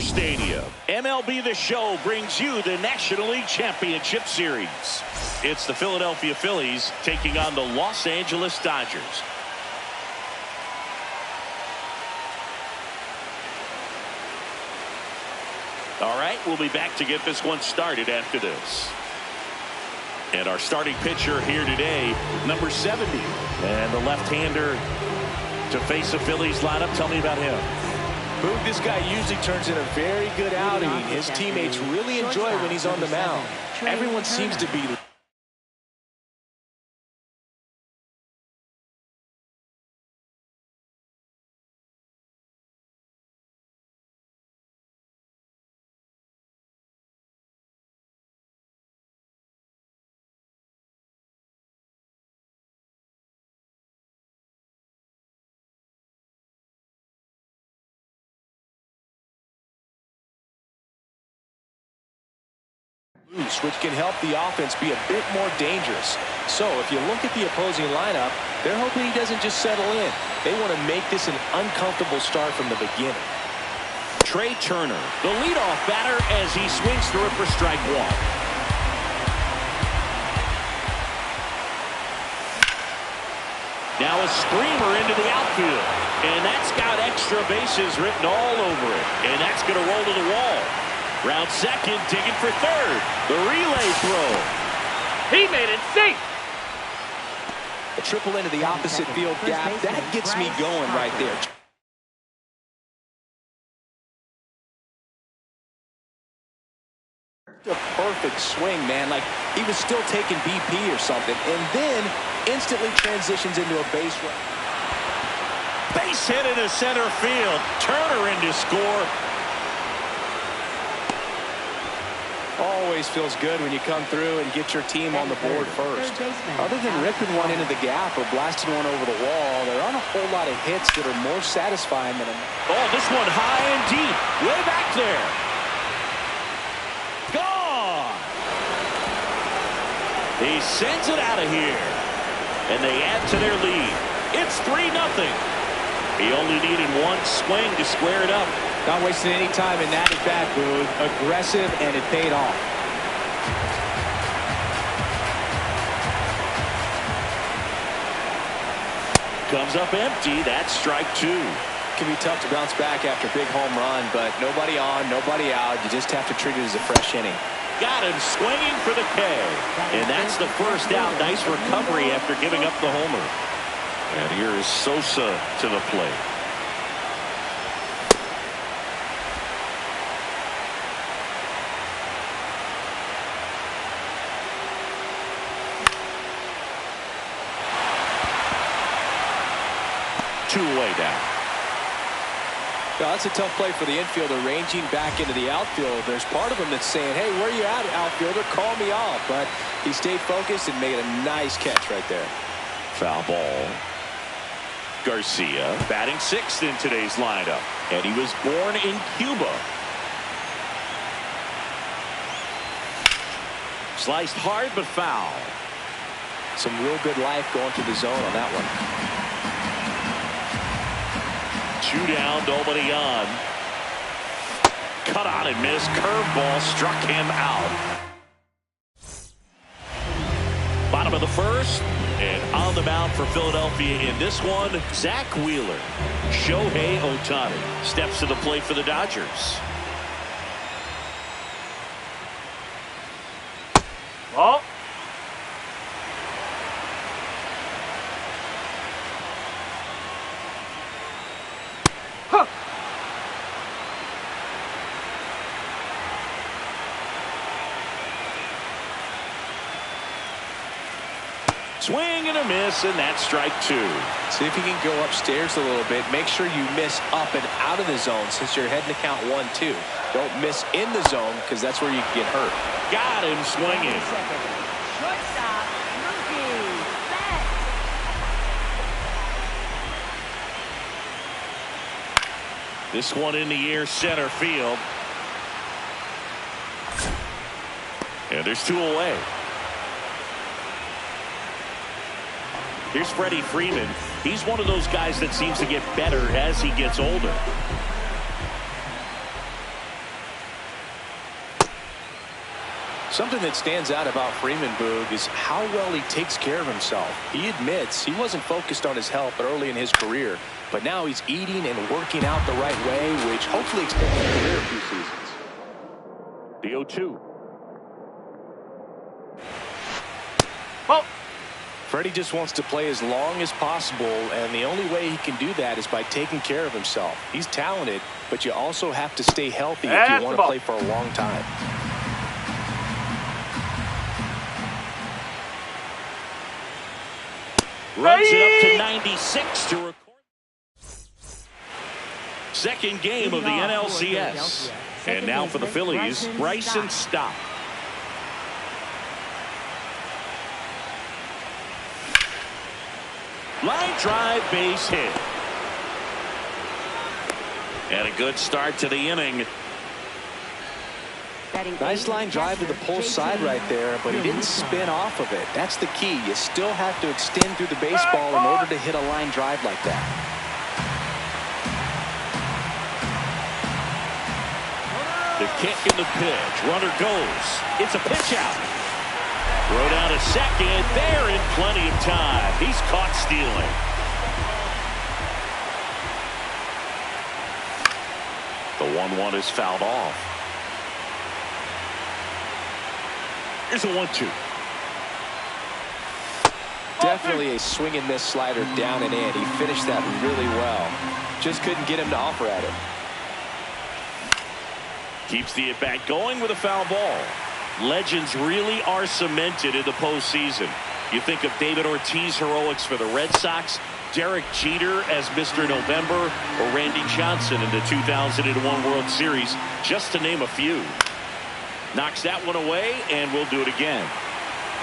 Stadium. MLB The Show brings you the National League Championship Series. It's the Philadelphia Phillies taking on the Los Angeles Dodgers. All right, we'll be back to get this one started after this. And our starting pitcher here today, number 70. And the left-hander to face the Phillies lineup. Tell me about him. Boog, this guy usually turns in a very good outing. His teammates really enjoy when he's on the mound. Everyone seems to be... which can help the offense be a bit more dangerous. So if you look at the opposing lineup, they're hoping he doesn't just settle in. They want to make this an uncomfortable start from the beginning. Trey Turner, the leadoff batter, as he swings through it for strike one. Now a screamer into the outfield, and that's got extra bases written all over it, and that's going to roll to the wall. Round second, digging for third. The relay throw. He made it safe. A triple into the opposite field gap. That gets me going right there. A perfect swing, man. Like he was still taking BP or something. And then instantly transitions into a base run. Base hit into center field. Turner in to score. Always feels good when you come through and get your team on the board first. Other than ripping one into the gap or blasting one over the wall, there aren't a whole lot of hits that are more satisfying than a... Oh, this one high and deep. Way back there. Gone. He sends it out of here. And they add to their lead. It's 3-0. He only needed one swing to square it up. Not wasting any time in that at-bat, Boog. Aggressive, and it paid off. Comes up empty. That's strike two. Can be tough to bounce back after a big home run, but nobody on, nobody out. You just have to treat it as a fresh inning. Got him swinging for the K. And that's the first out. Nice recovery after giving up the homer. And here is Sosa to the plate. Two-way down. Well, that's a tough play for the infielder, ranging back into the outfield. There's part of him that's saying, hey, where you at, outfielder? Call me off. But he stayed focused and made a nice catch right there. Foul ball. Garcia batting sixth in today's lineup. And he was born in Cuba. Sliced hard but foul. Some real good life going through the zone on that one. Two down, nobody on. Cut on and missed. Curveball struck him out. Bottom of the first. And on the mound for Philadelphia in this one, Zach Wheeler. Shohei Ohtani steps to the plate for the Dodgers. Oh. Swing and a miss, and that's strike two. See if you can go upstairs a little bit. Make sure you miss up and out of the zone since you're heading to count 1-2. Don't miss in the zone because that's where you can get hurt. Got him swinging. Shortstop, Mookie Betts. This one in the air, center field. And there's two away. Here's Freddie Freeman. He's one of those guys that seems to get better as he gets older. Something that stands out about Freeman, Boog, is how well he takes care of himself. He admits he wasn't focused on his health early in his career, but now he's eating and working out the right way, which hopefully extends his career a few seasons. The 0-2. Ball. Freddie just wants to play as long as possible, and the only way he can do that is by taking care of himself. He's talented, but you also have to stay healthy if you want to play for a long time. Runs it up to 96 to record. Second game of the NLCS. And now for the Phillies, Bryson Stott. Line drive, base hit. And a good start to the inning. Nice line drive to the pull side right there, but he didn't spin off of it. That's the key. You still have to extend through the baseball in order to hit a line drive like that. The kick and the pitch. Runner goes. It's a pitch out. Throw down to second. There in plenty of time. He's caught stealing. The 1-1 is fouled off. Here's a 1-2. Definitely a swing and miss slider down and in. He finished that really well. Just couldn't get him to offer at it. Keeps the at-bat going with a foul ball. Legends really are cemented in the postseason. You think of David Ortiz heroics for the Red Sox, Derek Jeter as Mr. November, or Randy Johnson in the 2001 World Series, just to name a few. Knocks that one away, and we'll do it again.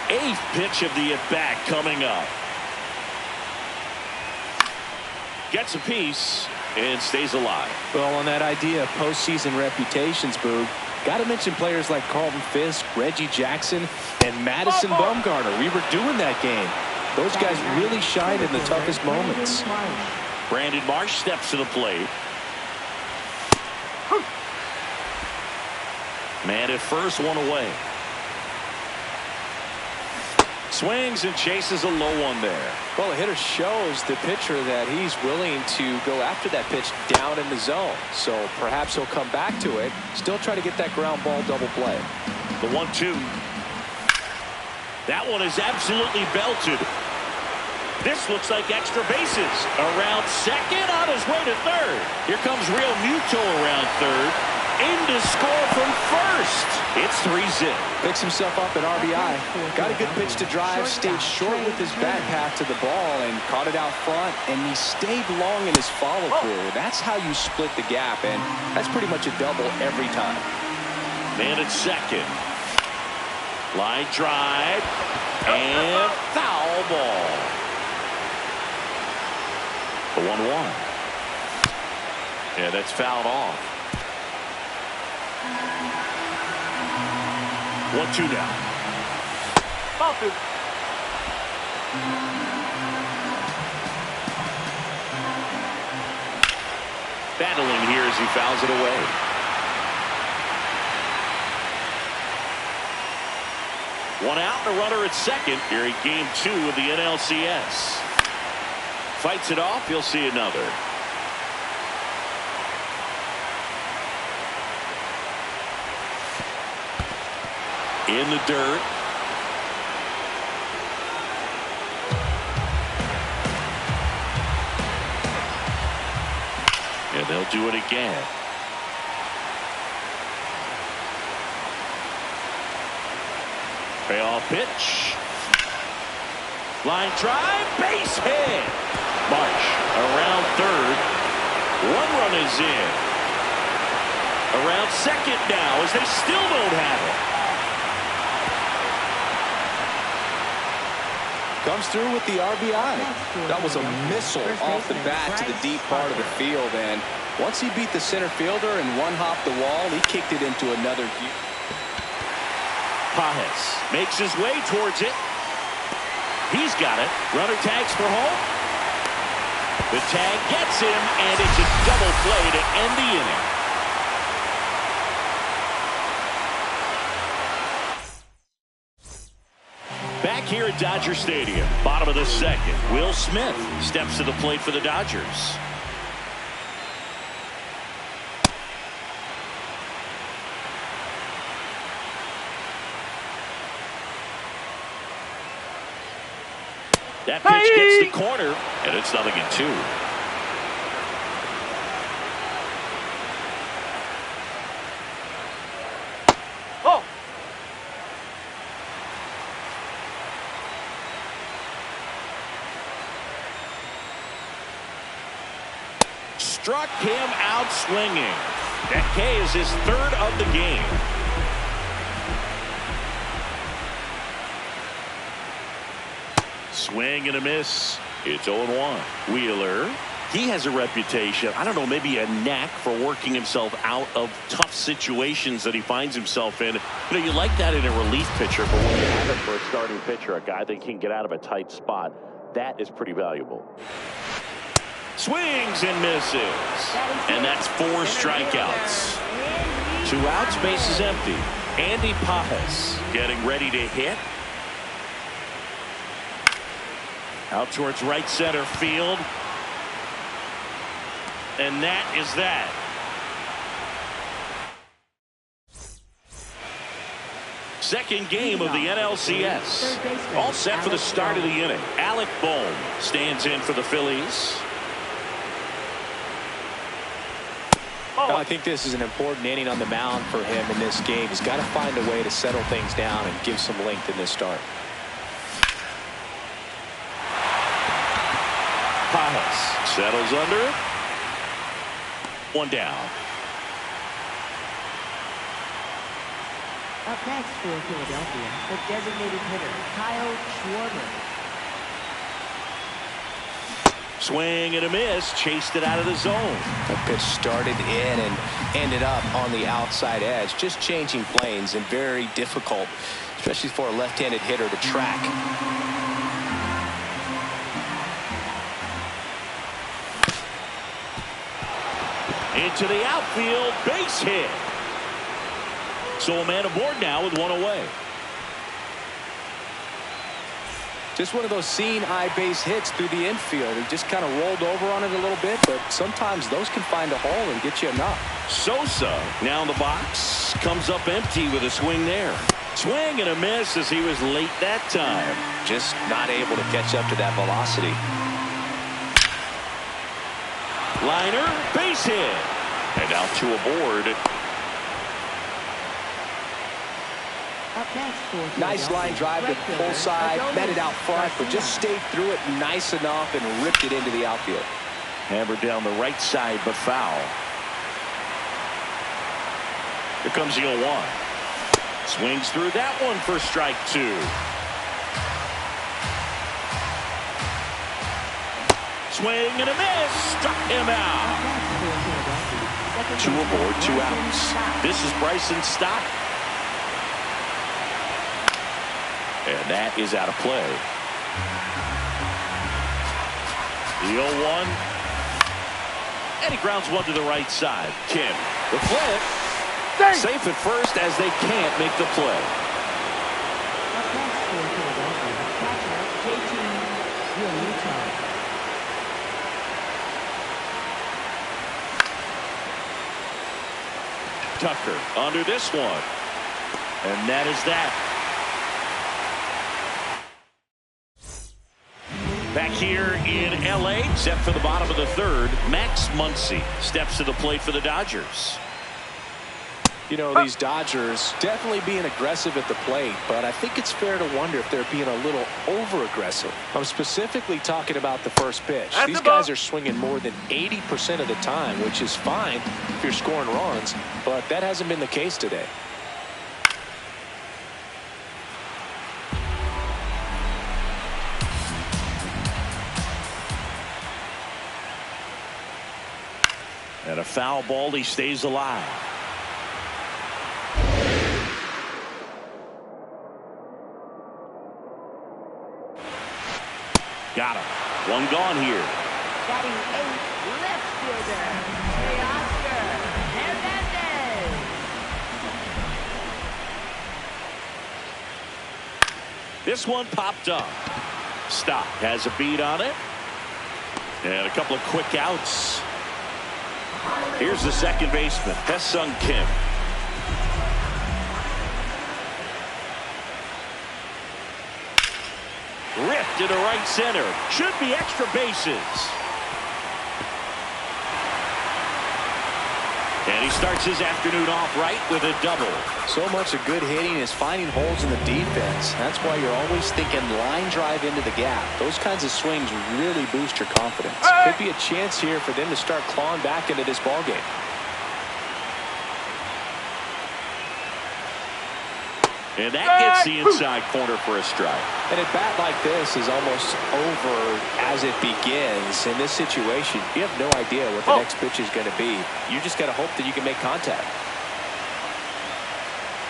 Eighth pitch of the at-bat coming up. Gets a piece and stays alive. Well, on that idea of postseason reputations, Boog, got to mention players like Carlton Fisk, Reggie Jackson, and Madison Bumgarner. We were doing that game. Those guys really shined in the toughest moments. Brandon Marsh steps to the plate. Man at first, one away. Swings and chases a low one there. Well, the hitter shows the pitcher that he's willing to go after that pitch down in the zone. So perhaps he'll come back to it. Still try to get that ground ball double play. The 1-2. That one is absolutely belted. This looks like extra bases. Around second, on his way to third. Here comes Real Muto around third. In to score from first. It's 3-0. Picks himself up an RBI. Got a good pitch to drive. Stayed short with his bat path to the ball and caught it out front. And he stayed long in his follow through. That's how you split the gap. And that's pretty much a double every time. Man at second. Line drive. And foul ball. The 1-1. Yeah, that's fouled off. 1-2 now. Ball 2. Battling here as he fouls it away. One out and a runner at second here in game 2 of the NLCS. Fights it off. You'll see another. In the dirt. And they'll do it again. Payoff pitch. Line drive. Base hit. Marsh around third. One run is in. Around second now as they still don't have it. Comes through with the RBI. That was a missile off the bat to the deep part of the field. And once he beat the center fielder and one-hopped the wall, he kicked it into another gear. Pajes makes his way towards it. He's got it. Runner tags for home. The tag gets him, and it's a double play to end the inning. Back here at Dodger Stadium, bottom of the second, Will Smith steps to the plate for the Dodgers. That pitch gets the corner, and it's 0-2. Oh! Struck him out swinging. That K is his third of the game. Swing and a miss. It's 0-1. Wheeler, he has a reputation, I don't know, maybe a knack for working himself out of tough situations that he finds himself in. You know, you like that in a relief pitcher, but when you have it for a starting pitcher, a guy that can get out of a tight spot, that is pretty valuable. Swings and misses. And that's 4 strikeouts. 2 outs, base is empty. Andy Pajas getting ready to hit. Out towards right center field. And that is that. Second game of the NLCS. All set for the start of the inning. Alec Bohm stands in for the Phillies. I think this is an important inning on the mound for him in this game. He's got to find a way to settle things down and give some length in this start. Pajas settles under it. 1 down. Up next for Philadelphia, the designated hitter, Kyle Schwarber. Swing and a miss. Chased it out of the zone. That pitch started in and ended up on the outside edge. Just changing planes and very difficult, especially for a left-handed hitter to track. Into the outfield, base hit. So a man aboard now with 1 away. Just one of those seeing eye base hits through the infield. He just kind of rolled over on it a little bit, but sometimes those can find a hole and get you a knock. Sosa now in the box, comes up empty with a swing there. Swing and a miss as he was late that time. Just not able to catch up to that velocity. Liner, base hit. And now 2 aboard. Nice line drive to pull side, met it out front, but just stayed through it nice enough and ripped it into the outfield. Hammered down the right side, but foul. Here comes the 0-1. Swings through that one for strike 2. Swing and a miss. Struck him out. 2 aboard, 2 outs. This is Bryson Stott. And that is out of play. The 0-1. And he grounds one to the right side. Kim, the flip. Safe at first as they can't make the play. Tucker under this one. And that is that. Back here in L.A., set for the bottom of the third, Max Muncy steps to the plate for the Dodgers. You know, these Dodgers definitely being aggressive at the plate, but I think it's fair to wonder if they're being a little over-aggressive. I'm specifically talking about the first pitch. These guys are swinging more than 80% of the time, which is fine if you're scoring runs, but that hasn't been the case today. And a foul ball, he stays alive. Got him. 1 gone here. Batting 8th, left fielder, Oscar Hernandez. This one popped up. Stop. Has a beat on it. And a couple of quick outs. Here's the second baseman, Hesung Kim. Ripped into right center. Should be extra bases. And he starts his afternoon off right with a double. So much of good hitting is finding holes in the defense. That's why you're always thinking line drive into the gap. Those kinds of swings really boost your confidence. Could be a chance here for them to start clawing back into this ball game. And that gets the inside corner for a strike. And a bat like this is almost over as it begins. In this situation, you have no idea what the next pitch is going to be. You just got to hope that you can make contact.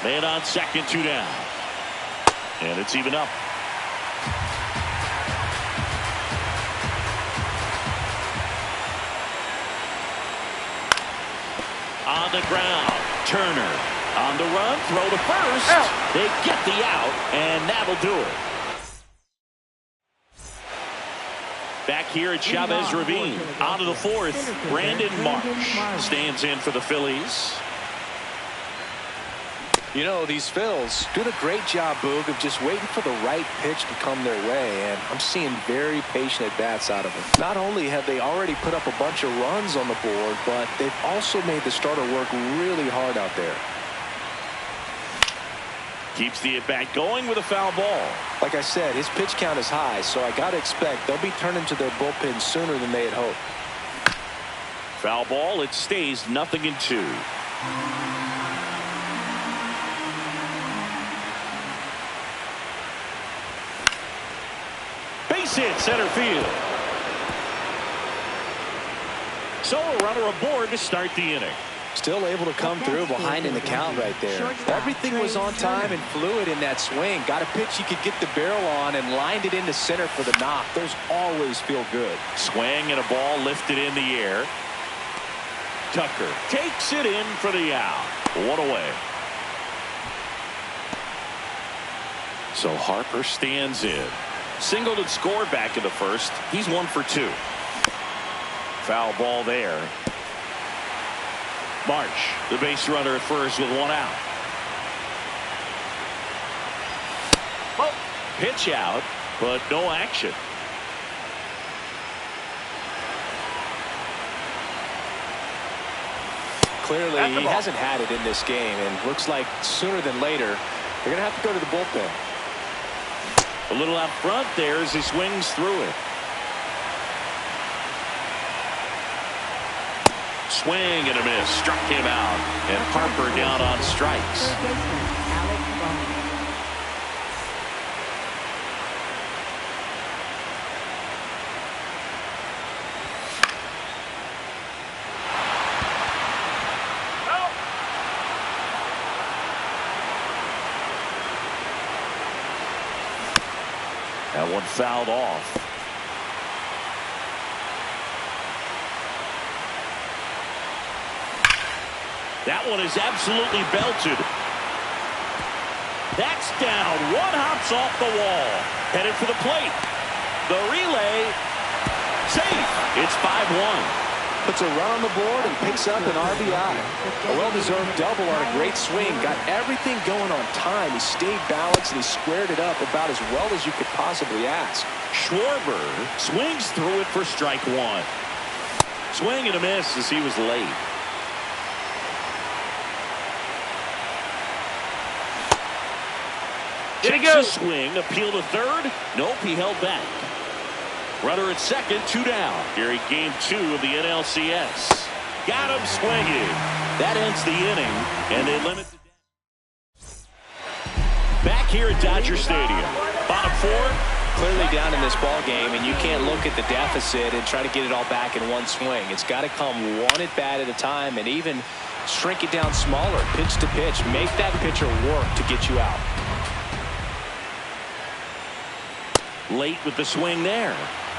Man on second, 2 down. And it's even up. On the ground, Turner. On the run, throw to first. They get the out, and that'll do it. Back here at Chavez Ravine. On to the fourth, Brandon Marsh stands in for the Phillies. You know, these Phils doing a great job, Boog, of just waiting for the right pitch to come their way, and I'm seeing very patient at-bats out of them. Not only have they already put up a bunch of runs on the board, but they've also made the starter work really hard out there. Keeps the at-bat going with a foul ball. Like I said, his pitch count is high, so I got to expect they'll be turning to their bullpen sooner than they had hoped. Foul ball, it stays 0-2. Base hit, center field. So a runner aboard to start the inning. Still able to come through behind in the count right there. Everything was on time and fluid in that swing. Got a pitch he could get the barrel on and lined it into center for the knock. Those always feel good. Swing and a ball lifted in the air. Tucker takes it in for the out. One away. So Harper stands in. Singled and scored back in the first. He's 1 for 2. Foul ball there. March, the base runner at first with 1 out. Pitch out, but no action. Clearly, he hasn't had it in this game, and looks like sooner than later, they're going to have to go to the bullpen. A little out front there as he swings through it. Swing and a miss. Struck him out. And Harper down on strikes. That one fouled off. That one is absolutely belted. That's down. One hops off the wall. Headed for the plate. The relay. Safe. It's 5-1. Puts a run on the board and picks up an RBI. A well-deserved double on a great swing. Got everything going on time. He stayed balanced and he squared it up about as well as you could possibly ask. Schwarber swings through it for strike 1. Swing and a miss as he was late. Did he go? Swing, appeal to third. Nope, he held back. Runner at second, 2 down. Here in game 2 of the NLCS. Got him swinging. That ends the inning, and they limit the back here at Dodger Stadium. Bottom 4. Clearly down in this ball game, and you can't look at the deficit and try to get it all back in one swing. It's got to come one at bat at a time, and even shrink it down smaller, pitch to pitch. Make that pitcher work to get you out. Late with the swing there.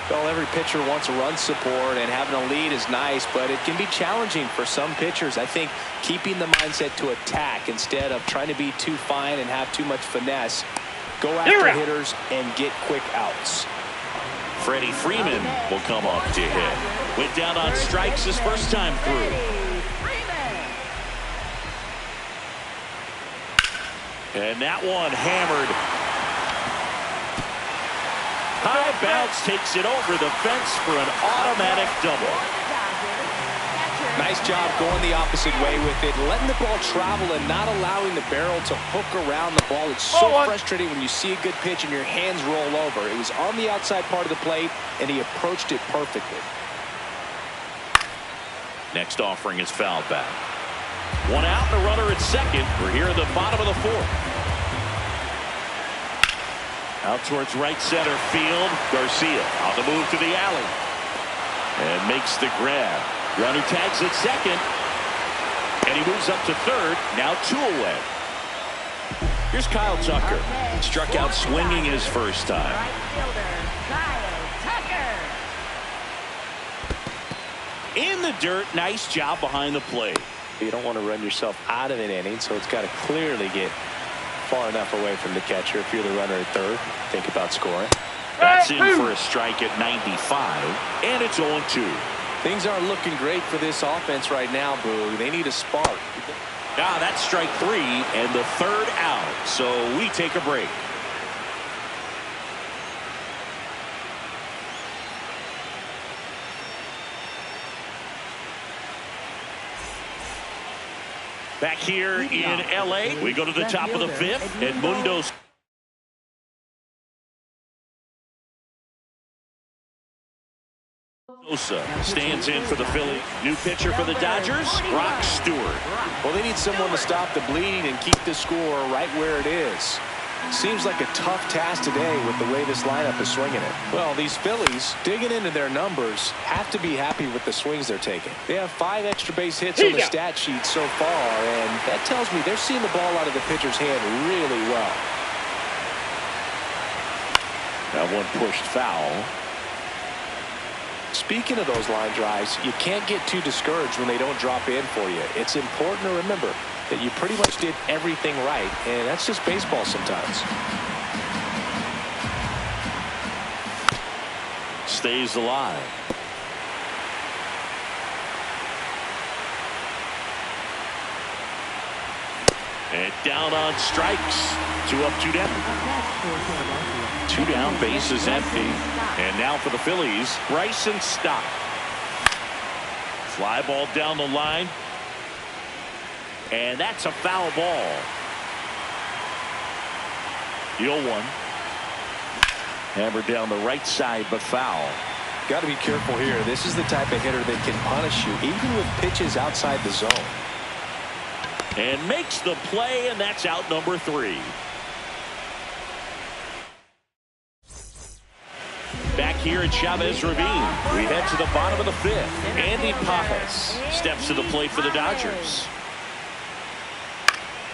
Well, every pitcher wants a run support, and having a lead is nice, but it can be challenging for some pitchers. I think keeping the mindset to attack instead of trying to be too fine and have too much finesse go after hitters and get quick outs. Freddie Freeman will come up to hit. Went down on strikes his first time through. And that one hammered. High bounce takes it over the fence for an automatic double. Nice job going the opposite way with it, letting the ball travel and not allowing the barrel to hook around the ball. It's so frustrating when you see a good pitch and your hands roll over. It was on the outside part of the plate, and he approached it perfectly. Next offering is fouled back. One out and a runner at second. We're here in the bottom of the fourth. Out towards right center field. Garcia on the move to the alley. And makes the grab. Runner tags at second. And he moves up to third. Now 2 away. Here's Kyle Tucker. Struck out swinging his first time. In the dirt. Nice job behind the plate. You don't want to run yourself out of an inning, so it's got to clearly get far enough away from the catcher. If you're the runner at third, think about scoring. That's in for a strike at 95, and it's 0-2. Things aren't looking great for this offense right now, Boo. They need a spark. Now that's strike 3 and the third out, so we take a break. Back here in L.A., we go to the top of the fifth. Edmundo stands in for the Phillies. New pitcher for the Dodgers, Brock Stewart. Well, they need someone to stop the bleeding and keep the score right where it is. Seems like a tough task today with the way this lineup is swinging it. Well, these Phillies, digging into their numbers, have to be happy with the swings they're taking. They have 5 extra base hits on the stat sheet so far, and that tells me they're seeing the ball out of the pitcher's hand really well. That one pushed foul. Speaking of those line drives, you can't get too discouraged when they don't drop in for you. It's important to remember that you pretty much did everything right, and that's just baseball sometimes. Stays alive. And down on strikes. 2 up, 2 down. 2 down, base is empty. And now for the Phillies, Bryson Stott. Fly ball down the line. And that's a foul ball. The 0-1. Hammered down the right side, but foul. Got to be careful here. This is the type of hitter that can punish you, even with pitches outside the zone. And makes the play, and that's out number 3. Back here at Chavez Ravine, we head to the bottom of the 5th. Andy Pajas steps to the plate for the Dodgers.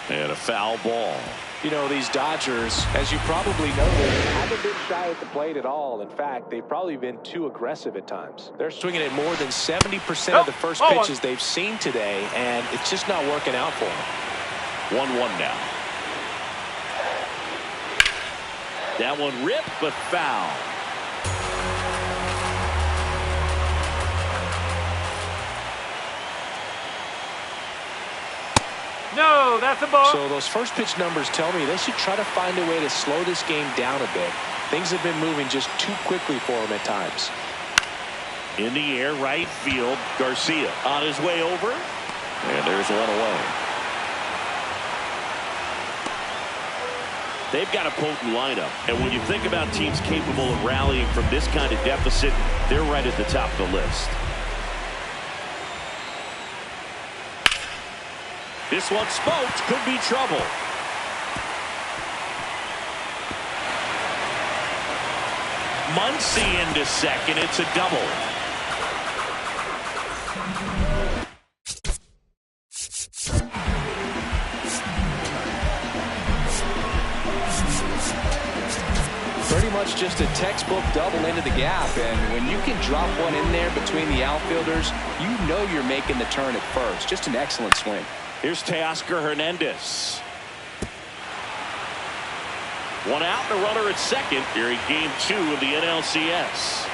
And a foul ball. You know, these Dodgers, as you probably noticed, haven't been shy at the plate at all. In fact, they've probably been too aggressive at times. They're swinging at more than 70% of the first pitches they've seen today, and it's just not working out for them. 1-1 now. That one ripped, but foul. No, that's a ball. So those first pitch numbers tell me they should try to find a way to slow this game down a bit. Things have been moving just too quickly for them at times. In the air, right field. Garcia on his way over. And there's one away. They've got a potent lineup. And when you think about teams capable of rallying from this kind of deficit, they're right at the top of the list. This one smoked, could be trouble. Muncy into second, it's a double. Pretty much just a textbook double into the gap, and when you can drop one in there between the outfielders, you know you're making the turn at first. Just an excellent swing. Here's Teoscar Hernandez. One out and a runner at second here in game 2 of the NLCS.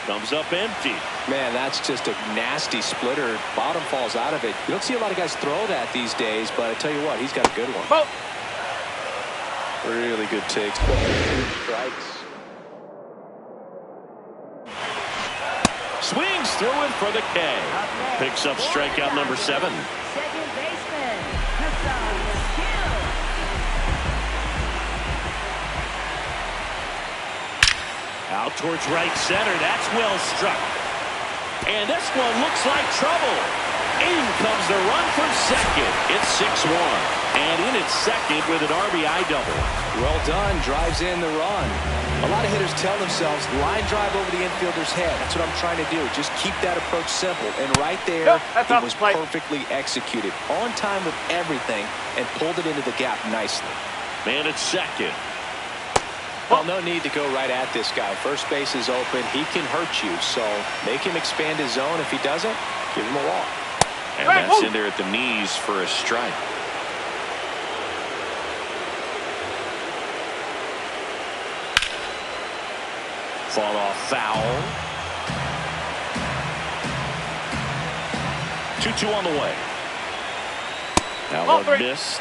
Comes up empty. Man, that's just a nasty splitter. Bottom falls out of it. You don't see a lot of guys throw that these days, but I tell you what, he's got a good one. Oh. Really good takes. Strikes. Swings through it for the K. Picks up strikeout number 7. Second baseman, Hassan Skill. Out towards right center. That's well struck. And this one looks like trouble. In comes the run from second. It's 6-1. And in at second with an RBI double. Well done. Drives in the run. A lot of hitters tell themselves, line drive over the infielder's head. That's what I'm trying to do. Just keep that approach simple. And right there, Nope, that's it off was the plate. perfectly executed. On time with everything and pulled it into the gap nicely. Man at second. Well, no need to go right at this guy. First base is open. He can hurt you, so make him expand his zone. If he doesn't, give him a walk. And that's in there at the knees for a strike. Fall off foul. 2-2 on the way. That Ball one 3. missed.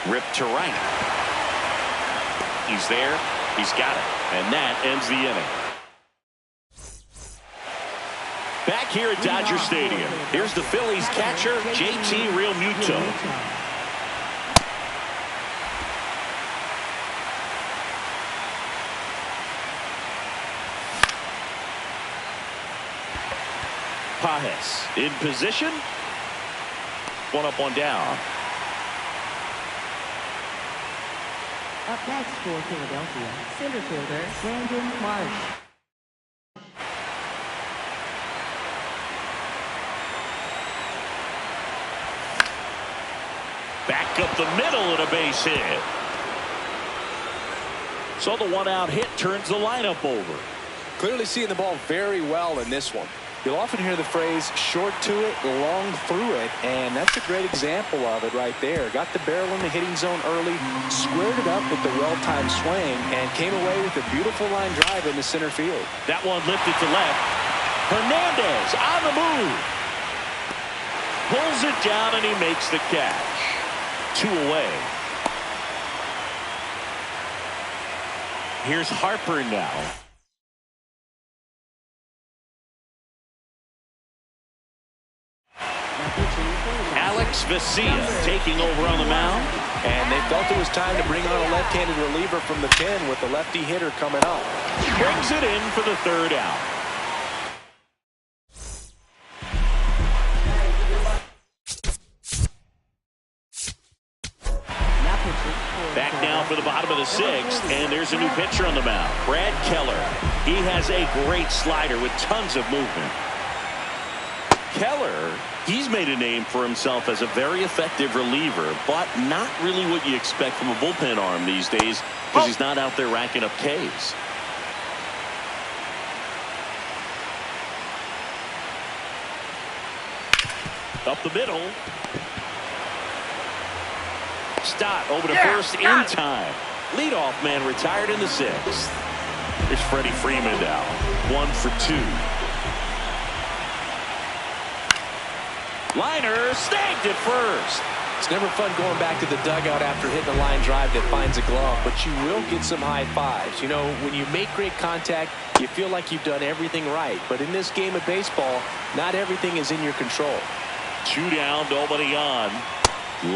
Ripped to right. He's there. He's got it. And that ends the inning. Back here at Dodger Stadium, here's the Phillies catcher, JT Realmuto. Pajes in position. One up, one down. Up next for Philadelphia, center fielder Brandon Marsh. Back up the middle and a base hit. So the one-out hit turns the lineup over. Clearly seeing the ball very well in this one. You'll often hear the phrase short to it, long through it, and that's a great example of it right there. Got the barrel in the hitting zone early, squared it up with the well-timed swing, and came away with a beautiful line drive in the center field. That one lifted to left. Hernandez on the move. Pulls it down and he makes the catch. 2 away. Here's Harper now. Alex Vesia taking over on the mound. And they felt it was time to bring on a left-handed reliever from the pen with the lefty hitter coming up. Brings it in for the 3rd out. Back now for the bottom of the 6th, and there's a new pitcher on the mound, Brad Keller. He has a great slider with tons of movement. Keller, he's made a name for himself as a very effective reliever, but not really what you expect from a bullpen arm these days because he's not out there racking up Ks. Up the middle. Stott over to first in time. Leadoff man retired in the 6th. Here's Freddie Freeman now. 1 for 2. Liner snagged at first. It's never fun going back to the dugout after hitting a line drive that finds a glove, but you will get some high fives. You know, when you make great contact, you feel like you've done everything right. But in this game of baseball, not everything is in your control. 2 down, nobody on.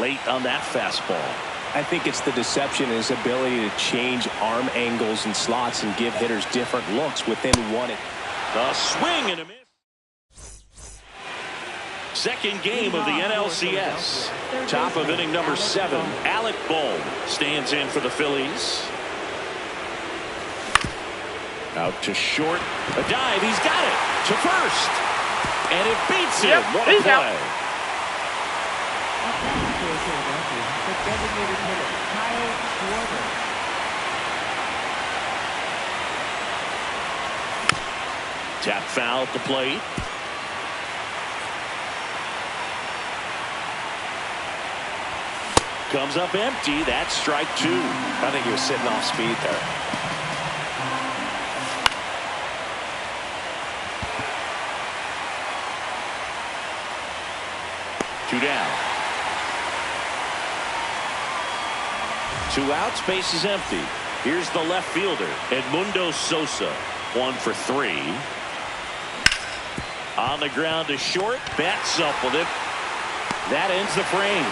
Late on that fastball. I think it's the deception, his ability to change arm angles and slots and give hitters different looks within one. A swing and a miss. Second game of the NLCS. Top of inning number 7. Alec Bohm stands in for the Phillies. Out to short. A dive. He's got it. To first. And it beats him. What a play. The designated hitter, Kyle Schwarber. Tap foul at the plate. Comes up empty. That's strike 2. I think he was sitting off speed there. Two down. 2 outs. Base is empty. Here's the left fielder, Edmundo Sosa. 1 for 3. On the ground to short. Bats up with it. That ends the frame.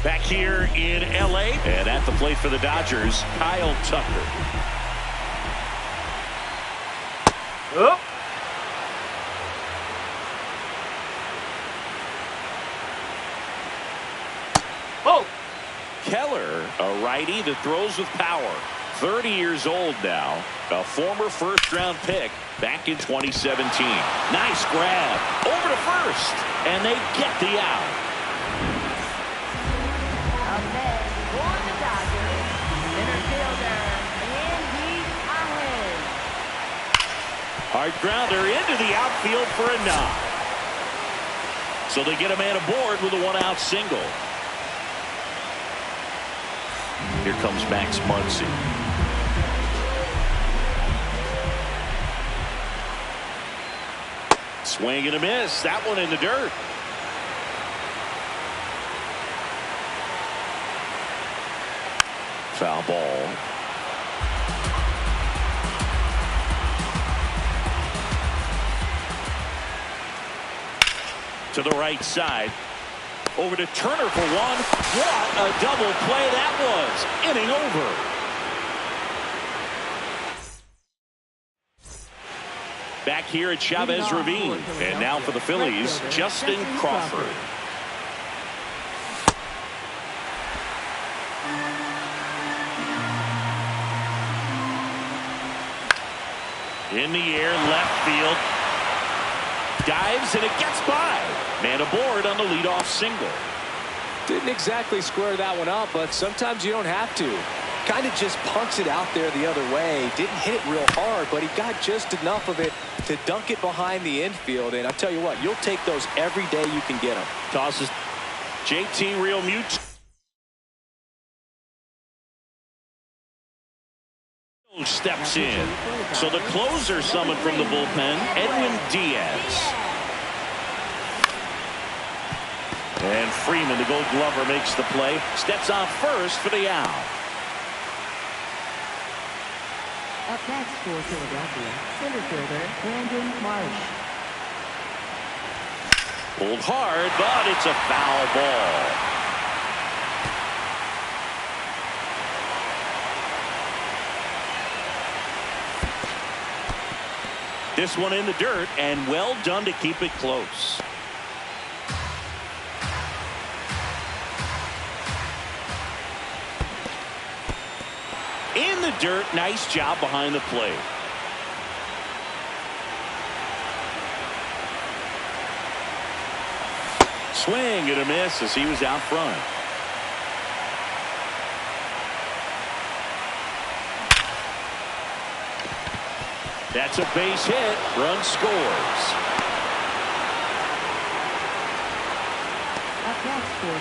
Back here in L.A. and at the plate for the Dodgers, Kyle Tucker. Oh. Oh. Keller, a righty that throws with power. 30 years old now. A former first-round pick back in 2017. Nice grab. Over to first. And they get the out. Up next for the Dodgers, center fielder, Andy Allen. Hard grounder into the outfield for a knock. So they get a man aboard with a 1-out single. Here comes Max Muncy. Swing and a miss. That one in the dirt. Foul ball. To the right side. Over to Turner for 1. What a double play that was. Inning over. Back here at Chavez Ravine. And now for the Phillies, Justin Crawford. In the air, left field. Dives and it gets by. Man aboard on the leadoff single. Didn't exactly square that one up, but sometimes you don't have to. Kind of just punts it out there the other way. Didn't hit it real hard, but he got just enough of it to dunk it behind the infield. And I tell you what, you'll take those every day you can get them. Tosses JT Realmuto. Steps in. So the closer summoned from the bullpen, Edwin Diaz. And Freeman, the Gold Glover, makes the play. Steps on first for the out. Up next for Philadelphia, center fielder Brandon Marsh. Pulled hard, but it's a foul ball. This one in the dirt, and well done to keep it close. In the dirt, nice job behind the plate. Swing and a miss as he was out front. That's a base hit. Run scores.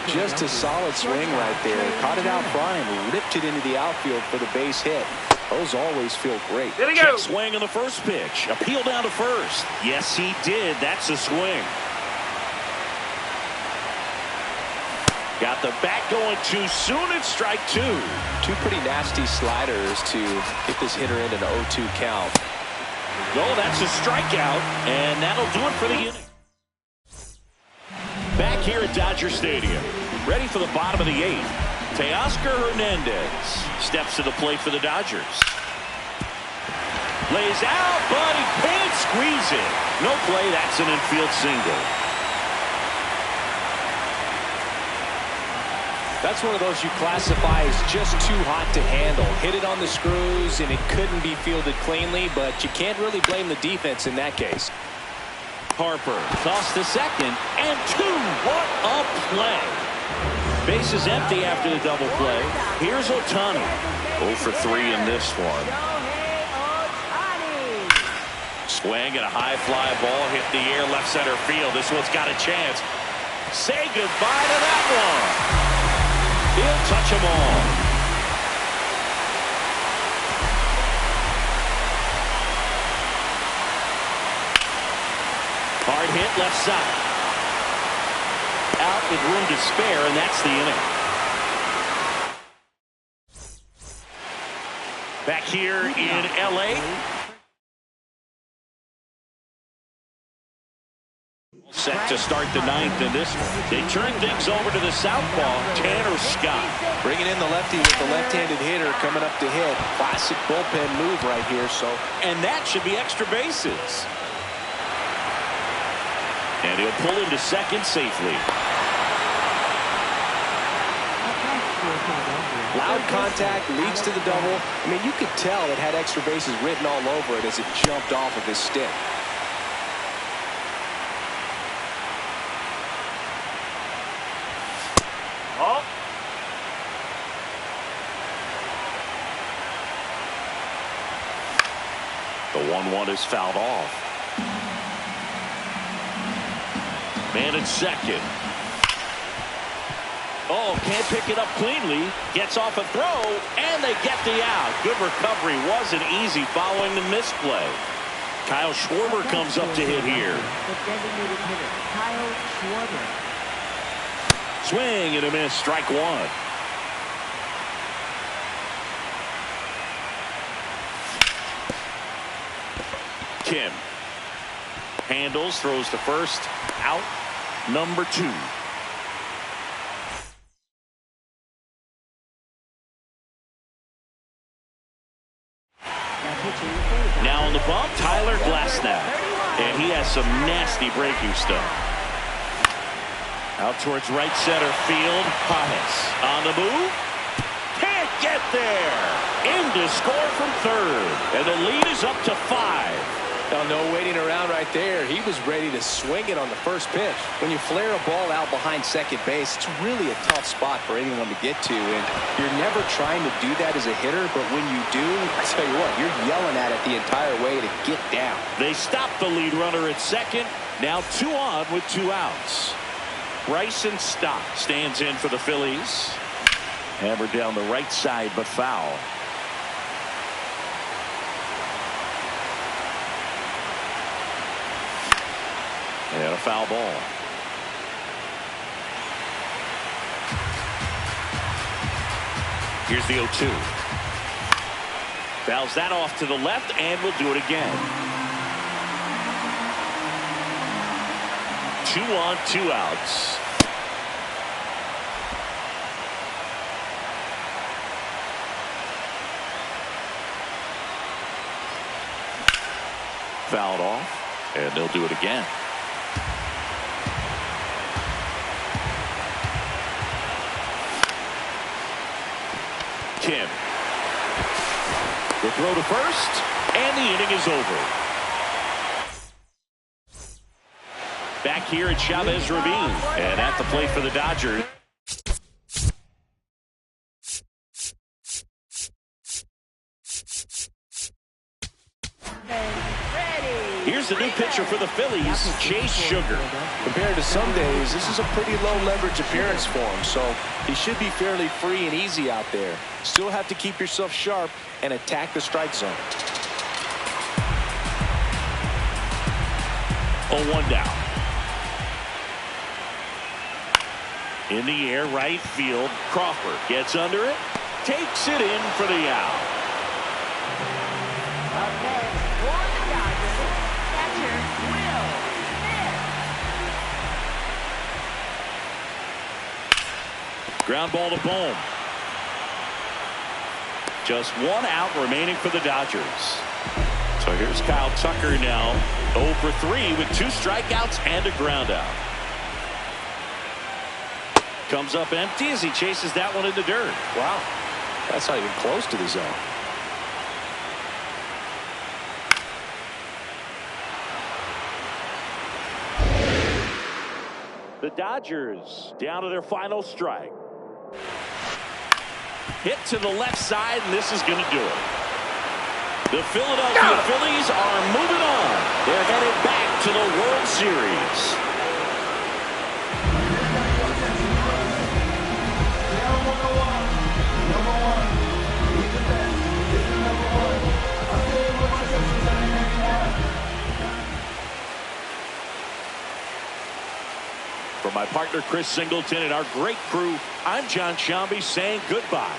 Just a solid swing right there. Caught it out front and ripped it into the outfield for the base hit. Those always feel great. There we go. Check swing on the first pitch. Appeal down to first. Yes, he did. That's a swing. Got the bat going too soon. It's strike 2. Two pretty nasty sliders to get this hitter in an 0-2 count. No, that's a strikeout, and that'll do it for the inning. Back here at Dodger Stadium, ready for the bottom of the 8th. Teoscar Hernandez steps to the plate for the Dodgers. Lays out, but he can't squeeze it. No play, that's an infield single. That's one of those you classify as just too hot to handle. Hit it on the screws, and it couldn't be fielded cleanly, but you can't really blame the defense in that case. Harper tossed to second, and 2. What a play. Base is empty after the double play. Here's Ohtani. 0 for 3 in this one. Swing and a high fly ball hit the air left center field. This one's got a chance. Say goodbye to that one. He'll touch them all. Hard hit left side. Out with room to spare, and that's the inning. Back here in L.A. Set to start the ninth in this one. They turn things over to the southpaw, Tanner Scott. Bringing in the lefty with the left-handed hitter coming up to hit. Classic bullpen move right here. And that should be extra bases. And he'll pull into second safely. Loud contact leads to the double. I mean, you could tell it had extra bases written all over it as it jumped off of his stick. Oh. The 1-1 is fouled off. Man at second. Oh, can't pick it up cleanly. Gets off a throw, and they get the out. Good recovery. Wasn't easy following the misplay. Kyle Schwarber comes up to hit here. The designated hitter, Kyle Schwarber. Swing and a miss. Strike one. Kim handles, throws to first. Out. Number 2. Now on the bump, Tyler Glasnow. And he has some nasty breaking stuff. Out towards right center field. Pajes on the move. Can't get there. In to score from third. And the lead is up to 5. Oh, no waiting around right there. He was ready to swing it on the first pitch. When you flare a ball out behind second base, it's really a tough spot for anyone to get to. And you're never trying to do that as a hitter. But when you do, I tell you what, you're yelling at it the entire way to get down. They stop the lead runner at second. Now 2 on with 2 outs. Bryson Stott stands in for the Phillies. Hammered down the right side, but foul. And a foul ball. Here's the 0-2. Fouls that off to the left, and will do it again. 2 on, 2 outs. Fouled off, and they'll do it again. Kim. The throw to first, and the inning is over. Back here at Chavez Ravine, and at the plate for the Dodgers. Here's the new pitcher for the Phillies, Chase Sugar. Compared to some days, this is a pretty low leverage appearance for him, so he should be fairly free and easy out there. Still have to keep yourself sharp and attack the strike zone. 0-1 down. In the air, right field. Crawford gets under it, takes it in for the out. Ground ball to Bohm. Just 1 out remaining for the Dodgers. So here's Kyle Tucker now, 0 for 3 with 2 strikeouts and a ground out. Comes up empty as he chases that one in the dirt. Wow, that's not even close to the zone. The Dodgers down to their final strike. Hit to the left side, and this is going to do it. The Philadelphia Phillies are moving on. They're headed back to the World Series. For my partner Chris Singleton and our great crew, I'm John Shambi saying goodbye.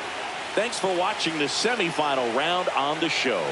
Thanks for watching the semifinal round on the show.